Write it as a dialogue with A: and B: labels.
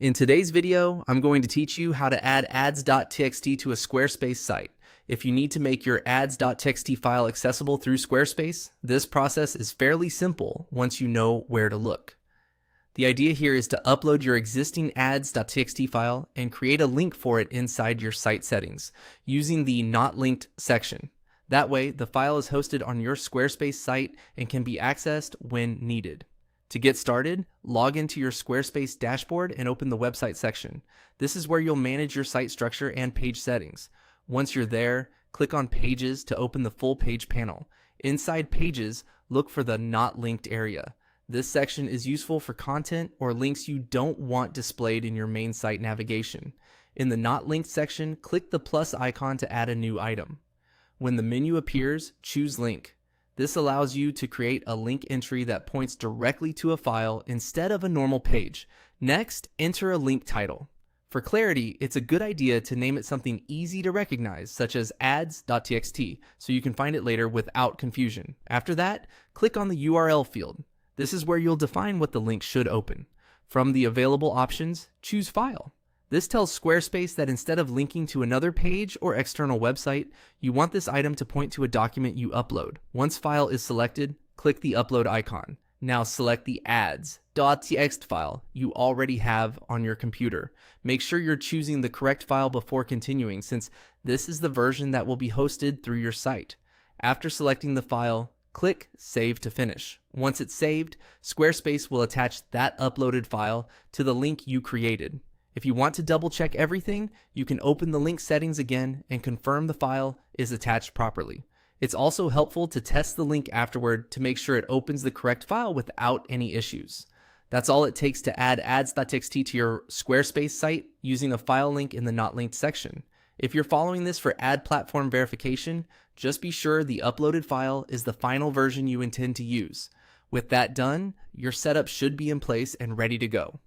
A: In today's video, I'm going to teach you how to add ads.txt to a Squarespace site. If you need to make your ads.txt file accessible through Squarespace, this process is fairly simple once you know where to look. The idea here is to upload your existing ads.txt file and create a link for it inside your site settings using the Not Linked section. That way, the file is hosted on your Squarespace site and can be accessed when needed. To get started, log into your Squarespace dashboard and open the website section. This is where you'll manage your site structure and page settings. Once you're there, click on Pages to open the full page panel. Inside Pages, look for the Not Linked area. This section is useful for content or links you don't want displayed in your main site navigation. In the Not Linked section, click the plus icon to add a new item. When the menu appears, choose Link. This allows you to create a link entry that points directly to a file instead of a normal page. Next, enter a link title. For clarity, it's a good idea to name it something easy to recognize, such as ads.txt, so you can find it later without confusion. After that, click on the URL field. This is where you'll define what the link should open. From the available options, choose File. This tells Squarespace that instead of linking to another page or external website, you want this item to point to a document you upload. Once File is selected, click the Upload icon. Now select the ads.txt file you already have on your computer. Make sure you're choosing the correct file before continuing, since this is the version that will be hosted through your site. After selecting the file, click Save to finish. Once it's saved, Squarespace will attach that uploaded file to the link you created. If you want to double check everything, you can open the link settings again and confirm the file is attached properly. It's also helpful to test the link afterward to make sure it opens the correct file without any issues. That's all it takes to add ads.txt to your Squarespace site using a file link in the Not Linked section. If you're following this for ad platform verification, just be sure the uploaded file is the final version you intend to use. With that done, your setup should be in place and ready to go.